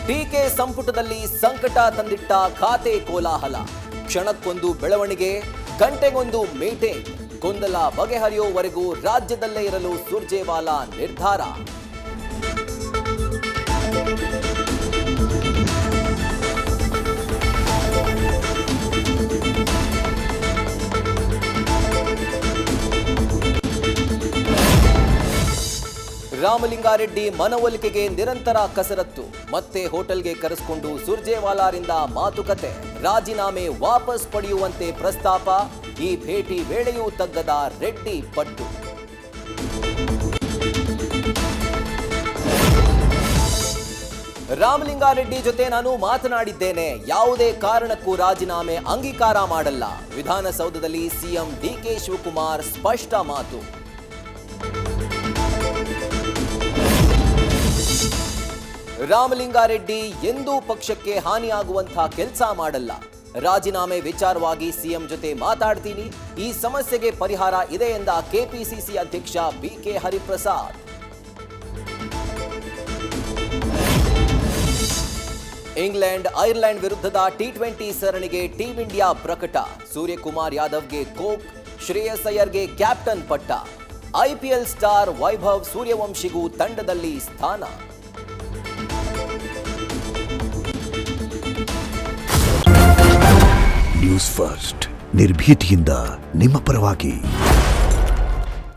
DK ಸಂಪುಟದಲ್ಲಿ ಸಂಕಟ ತಂದಿಟ್ಟ ಖಾತೆ ಕೋಲಾಹಲ. ಕ್ಷಣಕ್ಕೊಂದು ಬೆಳವಣಿಗೆ, ಗಂಟೆಗೊಂದು ಮೀಟಿಂಗ್. ಗೊಂದಲ ಬಗೆಹರಿಯುವವರೆಗೂ ರಾಜ್ಯದಲ್ಲೇ ಇರಲು ಸುರ್ಜೇವಾಲಾ ನಿರ್ಧಾರ. ರಾಮಲಿಂಗಾರೆಡ್ಡಿ ಮನವೊಲಿಕೆಗೆ ನಿರಂತರ ಕಸರತ್ತು. ಮತ್ತೆ ಹೋಟೆಲ್ಗೆ ಕರೆಸಿಕೊಂಡು ಸುರ್ಜೇವಾಲಾರಿಂದ ಮಾತುಕತೆ. ರಾಜೀನಾಮೆ ವಾಪಸ್ ಪಡೆಯುವಂತೆ ಪ್ರಸ್ತಾಪ. ಈ ಭೇಟಿ ವೇಳೆಯೂ ತಗ್ಗದ ರೆಡ್ಡಿ ಪಟ್ಟು. ರಾಮಲಿಂಗಾರೆಡ್ಡಿ ಜೊತೆ ನಾನು ಮಾತನಾಡಿದ್ದೇನೆ. ಯಾವುದೇ ಕಾರಣಕ್ಕೂ ರಾಜೀನಾಮೆ ಅಂಗೀಕಾರ ಮಾಡಲ್ಲ. ವಿಧಾನಸೌಧದಲ್ಲಿ ಸಿಎಂ ಡಿಕೆ ಶಿವಕುಮಾರ್ ಸ್ಪಷ್ಟ ಮಾತು. ರಾಮಲಿಂಗಾರೆಡ್ಡಿ ಎಂದೂ ಪಕ್ಷಕ್ಕೆ ಹಾನಿಯಾಗುವಂತಹ ಕೆಲಸ ಮಾಡಲ್ಲ. ರಾಜೀನಾಮೆ ವಿಚಾರವಾಗಿ ಸಿಎಂ ಜೊತೆ ಮಾತಾಡ್ತೀನಿ. ಈ ಸಮಸ್ಯೆಗೆ ಪರಿಹಾರ ಇದೆ ಎಂದ ಕೆಪಿಸಿಸಿ ಅಧ್ಯಕ್ಷ ಬಿಕೆ ಹರಿಪ್ರಸಾದ್. ಇಂಗ್ಲೆಂಡ್ ಐರ್ಲೆಂಡ್ ವಿರುದ್ಧದ ಟಿ20 ಸರಣಿಗೆ ಟೀಂ ಇಂಡಿಯಾ ಪ್ರಕಟ. ಸೂರ್ಯಕುಮಾರ್ ಯಾದವ್ಗೆ ಕೋಕ್, ಶ್ರೇಯಸ್ ಅಯ್ಯರ್ಗೆ ಕ್ಯಾಪ್ಟನ್ ಪಟ್ಟ. ಐಪಿಎಲ್ ಸ್ಟಾರ್ ವೈಭವ್ ಸೂರ್ಯವಂಶಿಗೂ ತಂಡದಲ್ಲಿ ಸ್ಥಾನ. ನ್ಯೂಸ್ ಫಸ್ಟ್ ನಿರ್ಭೀತಿಯಿಂದ ನಿಮ್ಮ ಪರವಾಗಿ.